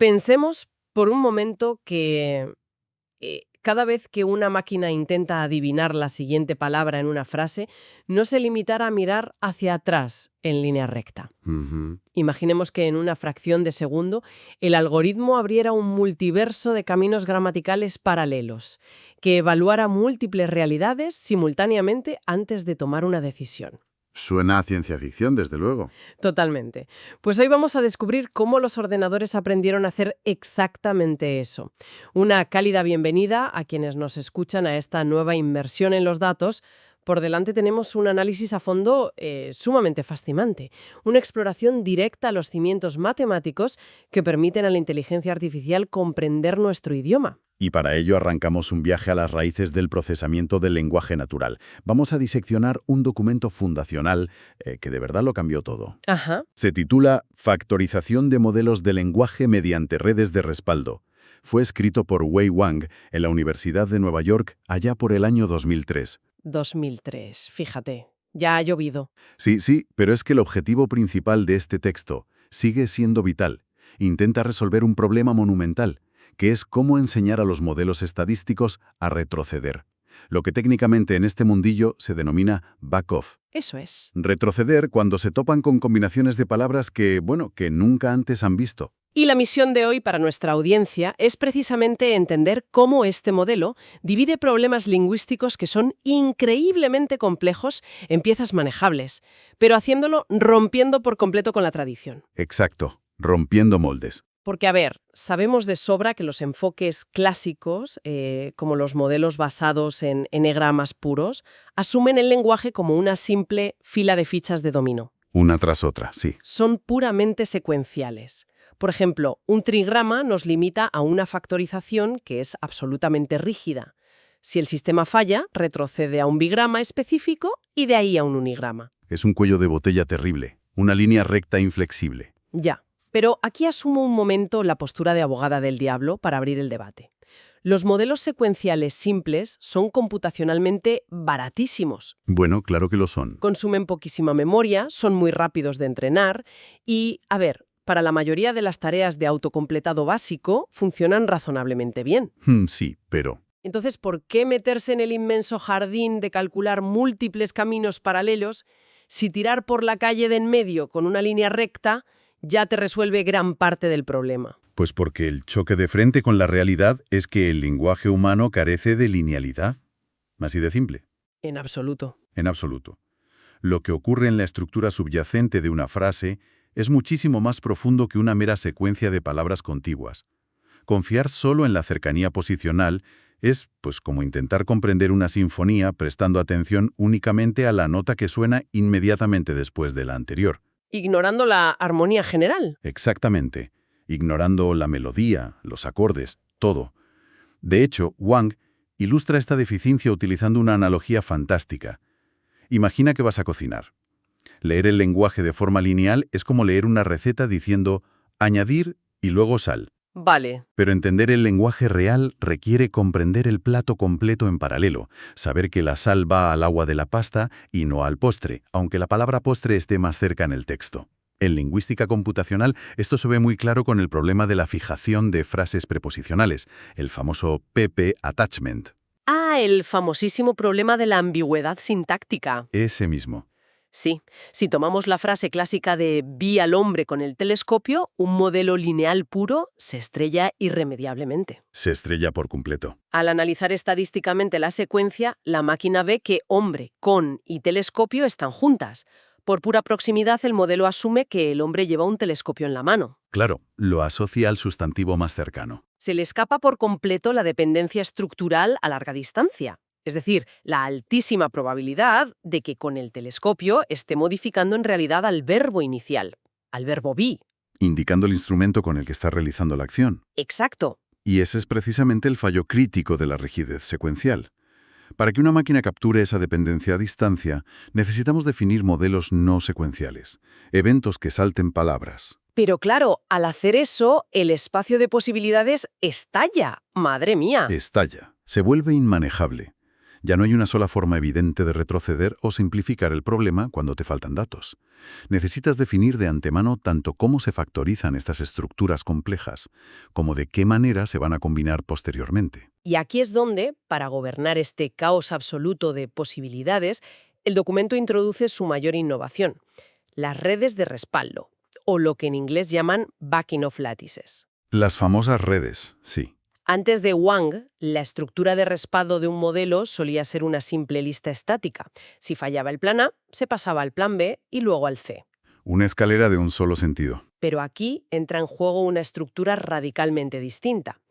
Pensemos por un momento que cada vez que una máquina intenta adivinar la siguiente palabra en una frase, no se limitara a mirar hacia atrás en línea recta. Ujú. Imaginemos que en una fracción de segundo el algoritmo abriera un multiverso de caminos gramaticales paralelos, que evaluara múltiples realidades simultáneamente antes de tomar una decisión. Suena a ciencia ficción, desde luego. Totalmente. Pues hoy vamos a descubrir cómo los ordenadores aprendieron a hacer exactamente eso. Una cálida bienvenida a quienes nos escuchan a esta nueva inmersión en los datos. Por delante tenemos un análisis a fondo sumamente fascinante, una exploración directa a los cimientos matemáticos que permiten a la inteligencia artificial comprender nuestro idioma. Y para ello arrancamos un viaje a las raíces del procesamiento del lenguaje natural. Vamos a diseccionar un documento fundacional que de verdad lo cambió todo. Ajá. Se titula Factorización de modelos de lenguaje mediante redes de respaldo. Fue escrito por Wei Wang en la Universidad de Nueva York allá por el año 2003. 2003, fíjate, ya ha llovido. Sí, pero es que el objetivo principal de este texto sigue siendo vital. Intenta resolver un problema monumental, que es cómo enseñar a los modelos estadísticos a retroceder. Lo que técnicamente en este mundillo se denomina back-off. Eso es. Retroceder cuando se topan con combinaciones de palabras que nunca antes han visto. Y la misión de hoy para nuestra audiencia es precisamente entender cómo este modelo divide problemas lingüísticos que son increíblemente complejos en piezas manejables, pero haciéndolo rompiendo por completo con la tradición. Exacto, rompiendo moldes. Porque, a ver, sabemos de sobra que los enfoques clásicos, como los modelos basados en enegramas puros, asumen el lenguaje como una simple fila de fichas de dominó. Una tras otra, sí. Son puramente secuenciales. Por ejemplo, un trigrama nos limita a una factorización que es absolutamente rígida. Si el sistema falla, retrocede a un bigrama específico y de ahí a un unigrama. Es un cuello de botella terrible, una línea recta inflexible. Ya. Pero aquí asumo un momento la postura de abogada del diablo para abrir el debate. Los modelos secuenciales simples son computacionalmente baratísimos. Bueno, claro que lo son. Consumen poquísima memoria, son muy rápidos de entrenar y, a ver, para la mayoría de las tareas de autocompletado básico funcionan razonablemente bien. Sí, pero... Entonces, ¿por qué meterse en el inmenso jardín de calcular múltiples caminos paralelos si tirar por la calle de en medio con una línea recta ya te resuelve gran parte del problema? Pues porque el choque de frente con la realidad es que el lenguaje humano carece de linealidad. Así de simple. En absoluto. En absoluto. Lo que ocurre en la estructura subyacente de una frase es muchísimo más profundo que una mera secuencia de palabras contiguas. Confiar solo en la cercanía posicional es, pues, como intentar comprender una sinfonía prestando atención únicamente a la nota que suena inmediatamente después de la anterior. Ignorando la armonía general. Exactamente. Ignorando la melodía, los acordes, todo. De hecho, Wang ilustra esta deficiencia utilizando una analogía fantástica. Imagina que vas a cocinar. Leer el lenguaje de forma lineal es como leer una receta diciendo añadir y luego sal. Vale. Pero entender el lenguaje real requiere comprender el plato completo en paralelo, saber que la sal va al agua de la pasta y no al postre, aunque la palabra postre esté más cerca en el texto. En lingüística computacional, esto se ve muy claro con el problema de la fijación de frases preposicionales, el famoso PP attachment. Ah, el famosísimo problema de la ambigüedad sintáctica. Ese mismo. Sí, si tomamos la frase clásica de vi al hombre con el telescopio, un modelo lineal puro se estrella irremediablemente. Se estrella por completo. Al analizar estadísticamente la secuencia, la máquina ve que hombre, con y telescopio están juntas. Por pura proximidad, el modelo asume que el hombre lleva un telescopio en la mano. Claro, lo asocia al sustantivo más cercano. Se le escapa por completo la dependencia estructural a larga distancia. Es decir, la altísima probabilidad de que con el telescopio esté modificando en realidad al verbo inicial, al verbo be. Indicando el instrumento con el que está realizando la acción. Exacto. Y ese es precisamente el fallo crítico de la rigidez secuencial. Para que una máquina capture esa dependencia a distancia, necesitamos definir modelos no secuenciales, eventos que salten palabras. Pero claro, al hacer eso, el espacio de posibilidades estalla. ¡Madre mía! Estalla, se vuelve inmanejable. Ya no hay una sola forma evidente de retroceder o simplificar el problema cuando te faltan datos. Necesitas definir de antemano tanto cómo se factorizan estas estructuras complejas, como de qué manera se van a combinar posteriormente. Y aquí es donde, para gobernar este caos absoluto de posibilidades, el documento introduce su mayor innovación: las redes de respaldo, o lo que en inglés llaman backing of lattices. Las famosas redes, sí. Antes de Wang, la estructura de respaldo de un modelo solía ser una simple lista estática. Si fallaba el plan A, se pasaba al plan B y luego al C. Una escalera de un solo sentido. Pero aquí entra en juego una estructura radicalmente distinta: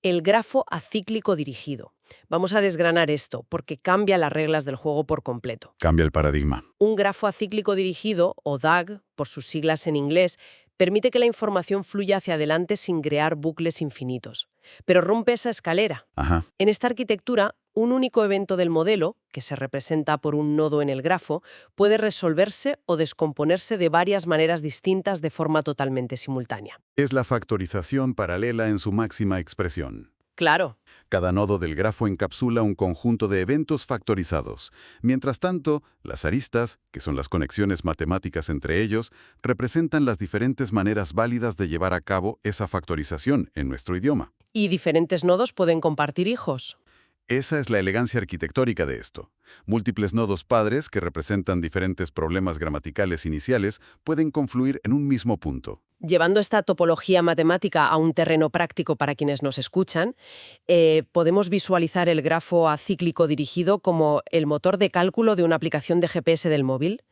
el grafo acíclico dirigido. Vamos a desgranar esto, porque cambia las reglas del juego por completo. Cambia el paradigma. Un grafo acíclico dirigido, o DAG, por sus siglas en inglés, permite que la información fluya hacia adelante sin crear bucles infinitos. Pero rompe esa escalera. Ajá. En esta arquitectura, un único evento del modelo, que se representa por un nodo en el grafo, puede resolverse o descomponerse de varias maneras distintas de forma totalmente simultánea. Es la factorización paralela en su máxima expresión. Claro. Cada nodo del grafo encapsula un conjunto de eventos factorizados. Mientras tanto, las aristas, que son las conexiones matemáticas entre ellos, representan las diferentes maneras válidas de llevar a cabo esa factorización en nuestro idioma. Y diferentes nodos pueden compartir hijos. Esa es la elegancia arquitectónica de esto. Múltiples nodos padres, que representan diferentes problemas gramaticales iniciales, pueden confluir en un mismo punto. Llevando esta topología matemática a un terreno práctico para quienes nos escuchan, podemos visualizar el grafo acíclico dirigido como el motor de cálculo de una aplicación de GPS del móvil,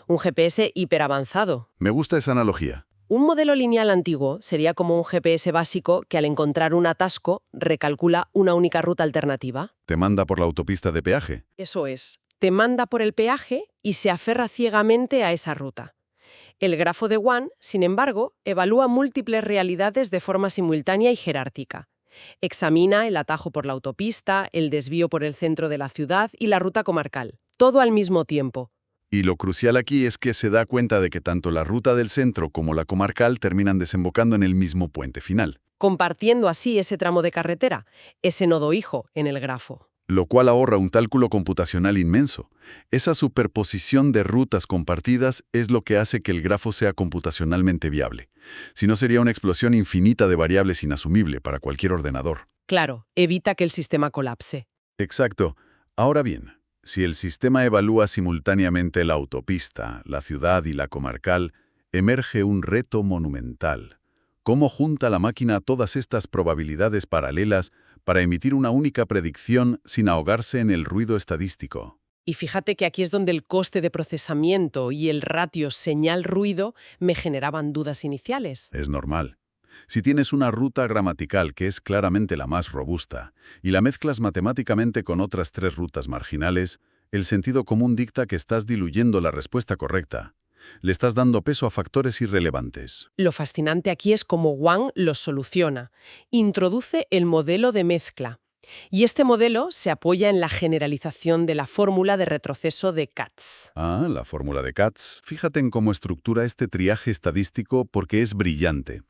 un GPS hiperavanzado. Me gusta esa analogía. Un modelo lineal antiguo sería como un GPS básico que, al encontrar un atasco, recalcula una única ruta alternativa. Te manda por la autopista de peaje. Eso es, te manda por el peaje y se aferra ciegamente a esa ruta. El grafo de Wang, sin embargo, evalúa múltiples realidades de forma simultánea y jerárquica. Examina el atajo por la autopista, el desvío por el centro de la ciudad y la ruta comarcal, todo al mismo tiempo. Y lo crucial aquí es que se da cuenta de que tanto la ruta del centro como la comarcal terminan desembocando en el mismo puente final, compartiendo así ese tramo de carretera, ese nodo hijo en el grafo. lo cual ahorra un cálculo computacional inmenso. Esa superposición de rutas compartidas es lo que hace que el grafo sea computacionalmente viable. Si no, sería una explosión infinita de variables inasumible para cualquier ordenador. Claro, evita que el sistema colapse. Exacto. Ahora bien, si el sistema evalúa simultáneamente la autopista, la ciudad y la comarcal, emerge un reto monumental. ¿Cómo junta la máquina todas estas probabilidades paralelas para emitir una única predicción sin ahogarse en el ruido estadístico? Y fíjate que aquí es donde el coste de procesamiento y el ratio señal-ruido me generaban dudas iniciales. Es normal. Si tienes una ruta gramatical que es claramente la más robusta y la mezclas matemáticamente con otras 3 rutas marginales, el sentido común dicta que estás diluyendo la respuesta correcta. Le estás dando peso a factores irrelevantes. Lo fascinante aquí es cómo Wang los soluciona. Introduce el modelo de mezcla. Y este modelo se apoya en la generalización de la fórmula de retroceso de Katz. Ah, la fórmula de Katz. Fíjate en cómo estructura este triaje estadístico porque es brillante.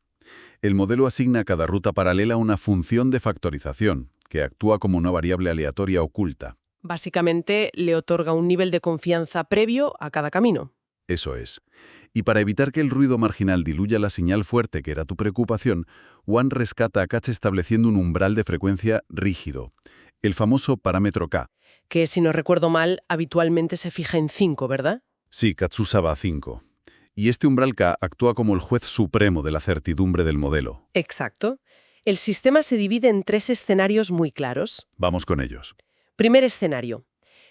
El modelo asigna a cada ruta paralela una función de factorización, que actúa como una variable aleatoria oculta. Básicamente, le otorga un nivel de confianza previo a cada camino. Eso es. Y para evitar que el ruido marginal diluya la señal fuerte que era tu preocupación, Wang rescata a Katz estableciendo un umbral de frecuencia rígido, el famoso parámetro K. Que, si no recuerdo mal, habitualmente se fija en 5, ¿verdad? Sí, Katz usaba 5. Y este umbral K actúa como el juez supremo de la certidumbre del modelo. Exacto. El sistema se divide en 3 escenarios muy claros. Vamos con ellos. Primer escenario.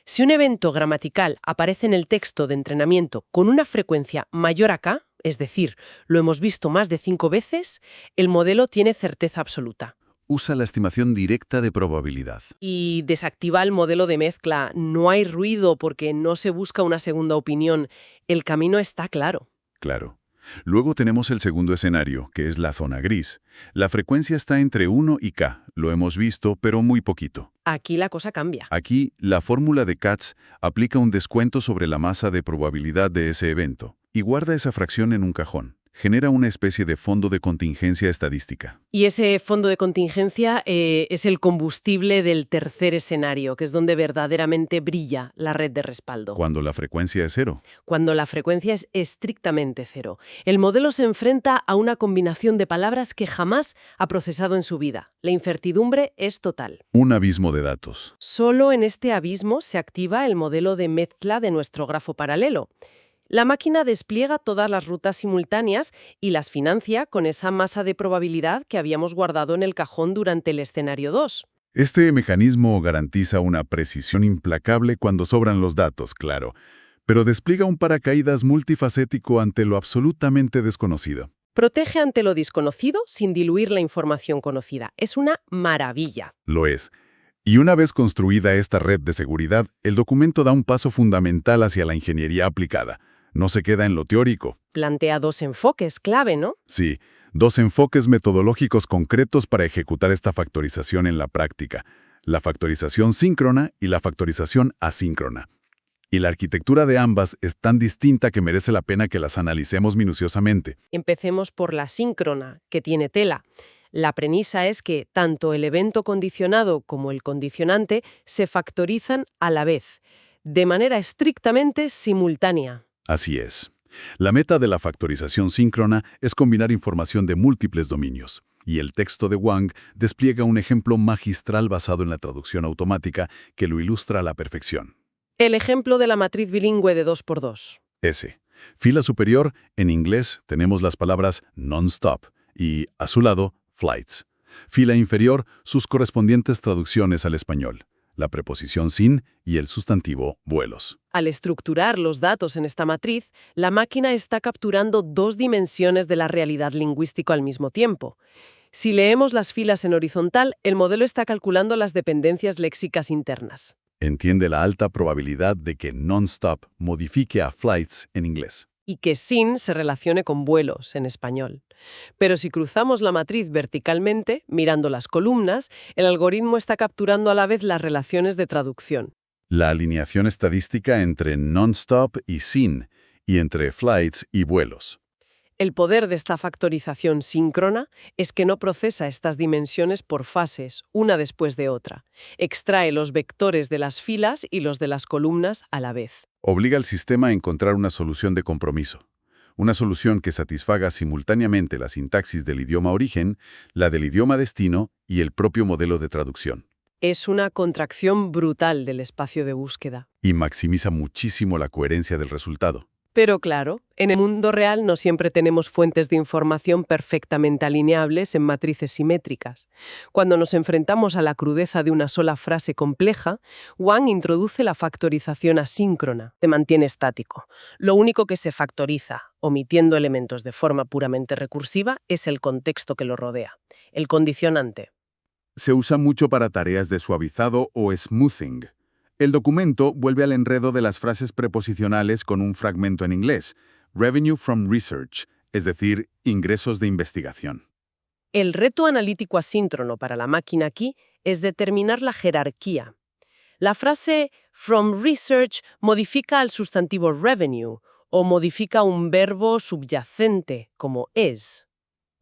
Si un evento gramatical aparece en el texto de entrenamiento con una frecuencia mayor a K, es decir, lo hemos visto más de 5 veces, el modelo tiene certeza absoluta. Usa la estimación directa de probabilidad. Y desactiva el modelo de mezcla. No hay ruido porque no se busca una segunda opinión. El camino está claro. Claro. Luego tenemos el segundo escenario, que es la zona gris. La frecuencia está entre 1 y K. Lo hemos visto, pero muy poquito. Aquí la cosa cambia. Aquí, la fórmula de Katz aplica un descuento sobre la masa de probabilidad de ese evento y guarda esa fracción en un cajón. genera una especie de fondo de contingencia estadística. Y ese fondo de contingencia es el combustible del tercer escenario, que es donde verdaderamente brilla la red de respaldo. Cuando la frecuencia es cero. Cuando la frecuencia es estrictamente cero. El modelo se enfrenta a una combinación de palabras que jamás ha procesado en su vida. La incertidumbre es total. Un abismo de datos. Solo en este abismo se activa el modelo de mezcla de nuestro grafo paralelo. La máquina despliega todas las rutas simultáneas y las financia con esa masa de probabilidad que habíamos guardado en el cajón durante el escenario 2. Este mecanismo garantiza una precisión implacable cuando sobran los datos, claro, pero despliega un paracaídas multifacético ante lo absolutamente desconocido. Protege ante lo desconocido sin diluir la información conocida. Es una maravilla. Lo es. Y una vez construida esta red de seguridad, el documento da un paso fundamental hacia la ingeniería aplicada. No se queda en lo teórico. Plantea dos enfoques clave, ¿no? Sí, dos enfoques metodológicos concretos para ejecutar esta factorización en la práctica. La factorización síncrona y la factorización asíncrona. Y la arquitectura de ambas es tan distinta que merece la pena que las analicemos minuciosamente. Empecemos por la síncrona, que tiene tela. La premisa es que tanto el evento condicionado como el condicionante se factorizan a la vez, de manera estrictamente simultánea. Así es. La meta de la factorización síncrona es combinar información de múltiples dominios, y el texto de Wang despliega un ejemplo magistral basado en la traducción automática que lo ilustra a la perfección. El ejemplo de la matriz bilingüe de 2×2. S. Fila superior, en inglés tenemos las palabras non-stop y, a su lado, flights. Fila inferior, sus correspondientes traducciones al español, la preposición sin y el sustantivo vuelos. Al estructurar los datos en esta matriz, la máquina está capturando dos dimensiones de la realidad lingüística al mismo tiempo. Si leemos las filas en horizontal, el modelo está calculando las dependencias léxicas internas. Entiende la alta probabilidad de que non-stop modifique a flights en inglés. Y que sin se relacione con vuelos en español. Pero si cruzamos la matriz verticalmente, mirando las columnas, el algoritmo está capturando a la vez las relaciones de traducción. La alineación estadística entre non-stop y sin, y entre flights y vuelos. El poder de esta factorización síncrona es que no procesa estas dimensiones por fases, una después de otra. Extrae los vectores de las filas y los de las columnas a la vez. Obliga al sistema a encontrar una solución de compromiso. Una solución que satisfaga simultáneamente la sintaxis del idioma origen, la del idioma destino y el propio modelo de traducción. Es una contracción brutal del espacio de búsqueda. Y maximiza muchísimo la coherencia del resultado. Pero claro, en el mundo real no siempre tenemos fuentes de información perfectamente alineables en matrices simétricas. Cuando nos enfrentamos a la crudeza de una sola frase compleja, Wang introduce la factorización asíncrona. Se mantiene estático. Lo único que se factoriza, omitiendo elementos de forma puramente recursiva, es el contexto que lo rodea, el condicionante. Se usa mucho para tareas de suavizado o smoothing. El documento vuelve al enredo de las frases preposicionales con un fragmento en inglés, revenue from research, es decir, ingresos de investigación. El reto analítico asíncrono para la máquina aquí es determinar la jerarquía. La frase from research modifica al sustantivo revenue o modifica un verbo subyacente como is.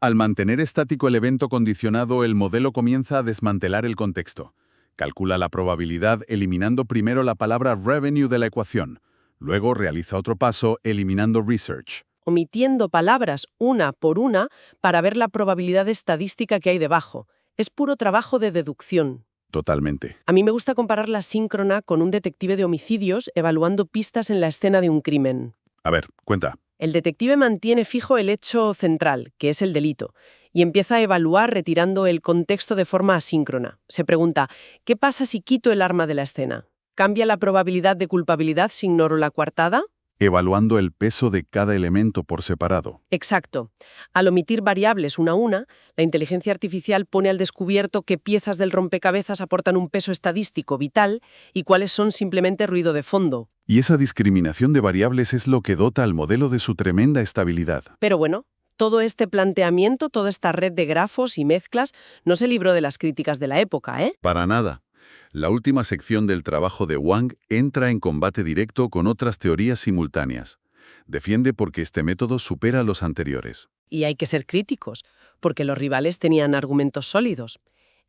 Al mantener estático el evento condicionado, el modelo comienza a desmantelar el contexto. Calcula la probabilidad eliminando primero la palabra revenue de la ecuación. Luego realiza otro paso eliminando research. Omitiendo palabras una por una para ver la probabilidad estadística que hay debajo. Es puro trabajo de deducción. Totalmente. A mí me gusta comparar la síncrona con un detective de homicidios evaluando pistas en la escena de un crimen. A ver, cuenta. El detective mantiene fijo el hecho central, que es el delito, y empieza a evaluar retirando el contexto de forma asíncrona. Se pregunta, ¿qué pasa si quito el arma de la escena? ¿Cambia la probabilidad de culpabilidad si ignoro la coartada? Evaluando el peso de cada elemento por separado. Exacto. Al omitir variables una a una, la inteligencia artificial pone al descubierto qué piezas del rompecabezas aportan un peso estadístico vital y cuáles son simplemente ruido de fondo. Y esa discriminación de variables es lo que dota al modelo de su tremenda estabilidad. Pero bueno, todo este planteamiento, toda esta red de grafos y mezclas, no se libró de las críticas de la época, ¿eh? Para nada. La última sección del trabajo de Wang entra en combate directo con otras teorías simultáneas. Defiende porque este método supera a los anteriores. Y hay que ser críticos, porque los rivales tenían argumentos sólidos.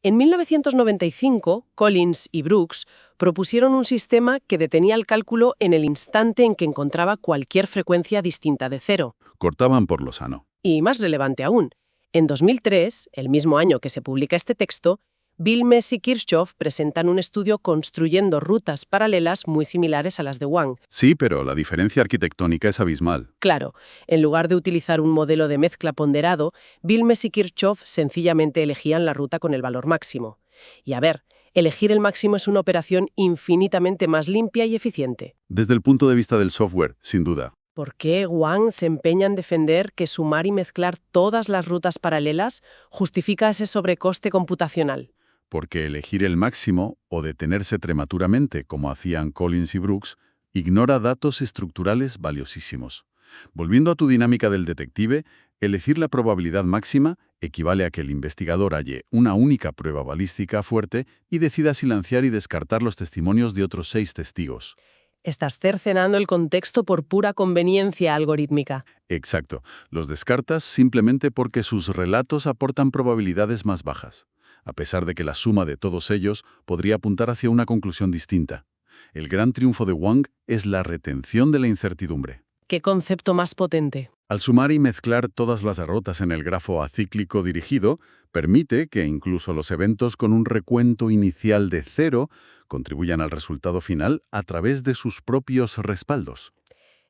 En 1995, Collins y Brooks propusieron un sistema que detenía el cálculo en el instante en que encontraba cualquier frecuencia distinta de cero. Cortaban por lo sano. Y más relevante aún, en 2003, el mismo año que se publica este texto, Bilmes y Kirchhoff presentan un estudio construyendo rutas paralelas muy similares a las de Wang. Sí, pero la diferencia arquitectónica es abismal. Claro, en lugar de utilizar un modelo de mezcla ponderado, Bilmes y Kirchhoff sencillamente elegían la ruta con el valor máximo. Y a ver, elegir el máximo es una operación infinitamente más limpia y eficiente. Desde el punto de vista del software, sin duda. ¿Por qué Wang se empeña en defender que sumar y mezclar todas las rutas paralelas justifica ese sobrecoste computacional? Porque elegir el máximo o detenerse prematuramente, como hacían Collins y Brooks, ignora datos estructurales valiosísimos. Volviendo a tu dinámica del detective, elegir la probabilidad máxima equivale a que el investigador halle una única prueba balística fuerte y decida silenciar y descartar los testimonios de otros 6 testigos. Estás cercenando el contexto por pura conveniencia algorítmica. Exacto. Los descartas simplemente porque sus relatos aportan probabilidades más bajas, a pesar de que la suma de todos ellos podría apuntar hacia una conclusión distinta. El gran triunfo de Wang es la retención de la incertidumbre. ¿Qué concepto más potente? Al sumar y mezclar todas las rutas en el grafo acíclico dirigido, permite que incluso los eventos con un recuento inicial de 0 contribuyan al resultado final a través de sus propios respaldos.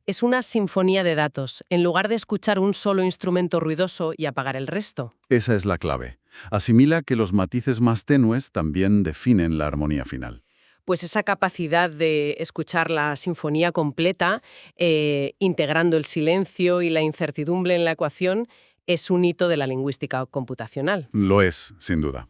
Es una sinfonía de datos, en lugar de escuchar un solo instrumento ruidoso y apagar el resto. Esa es la clave. Asimila que los matices más tenues también definen la armonía final. Pues esa capacidad de escuchar la sinfonía completa, integrando el silencio y la incertidumbre en la ecuación, es un hito de la lingüística computacional. Lo es, sin duda.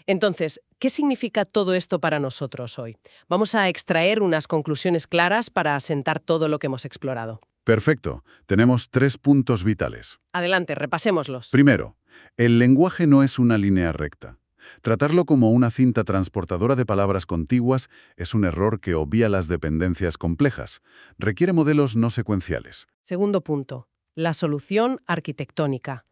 Entonces, ¿qué significa todo esto para nosotros hoy? Vamos a extraer unas conclusiones claras para asentar todo lo que hemos explorado. Perfecto. Tenemos 3 puntos vitales. Adelante, repasémoslos. Primero, el lenguaje no es una línea recta. Tratarlo como una cinta transportadora de palabras contiguas es un error que obvia las dependencias complejas. Requiere modelos no secuenciales. Segundo punto, la solución arquitectónica.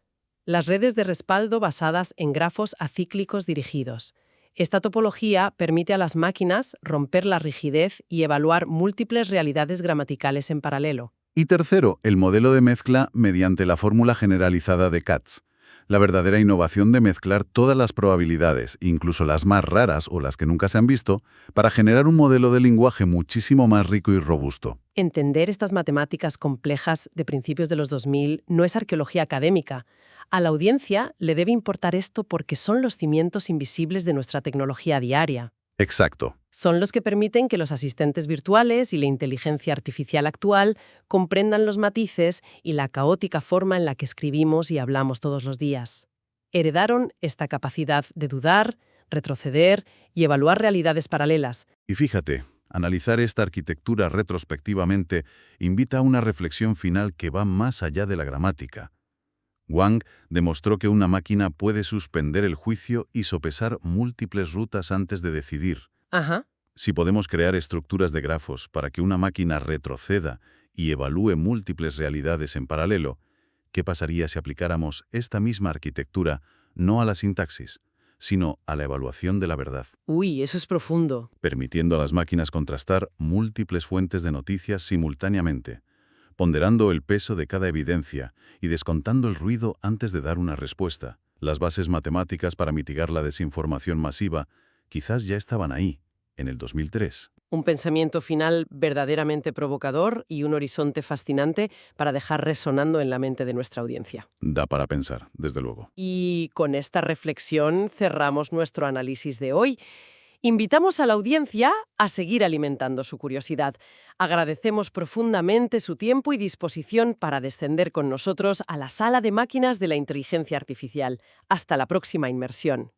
Las redes de respaldo basadas en grafos acíclicos dirigidos. Esta topología permite a las máquinas romper la rigidez y evaluar múltiples realidades gramaticales en paralelo. Y tercero, el modelo de mezcla mediante la fórmula generalizada de Katz. La verdadera innovación de mezclar todas las probabilidades, incluso las más raras o las que nunca se han visto, para generar un modelo de lenguaje muchísimo más rico y robusto. Entender estas matemáticas complejas de principios de los 2000 no es arqueología académica. A la audiencia le debe importar esto porque son los cimientos invisibles de nuestra tecnología diaria. Exacto. Son los que permiten que los asistentes virtuales y la inteligencia artificial actual comprendan los matices y la caótica forma en la que escribimos y hablamos todos los días. Heredaron esta capacidad de dudar, retroceder y evaluar realidades paralelas. Y fíjate, analizar esta arquitectura retrospectivamente invita a una reflexión final que va más allá de la gramática. Wang demostró que una máquina puede suspender el juicio y sopesar múltiples rutas antes de decidir. Ajá. Si podemos crear estructuras de grafos para que una máquina retroceda y evalúe múltiples realidades en paralelo, ¿qué pasaría si aplicáramos esta misma arquitectura no a la sintaxis, sino a la evaluación de la verdad? Uy, eso es profundo. Permitiendo a las máquinas contrastar múltiples fuentes de noticias simultáneamente, ponderando el peso de cada evidencia y descontando el ruido antes de dar una respuesta. Las bases matemáticas para mitigar la desinformación masiva quizás ya estaban ahí, en el 2003. Un pensamiento final verdaderamente provocador y un horizonte fascinante para dejar resonando en la mente de nuestra audiencia. Da para pensar, desde luego. Y con esta reflexión cerramos nuestro análisis de hoy. Invitamos a la audiencia a seguir alimentando su curiosidad. Agradecemos profundamente su tiempo y disposición para descender con nosotros a la sala de máquinas de la inteligencia artificial. Hasta la próxima inmersión.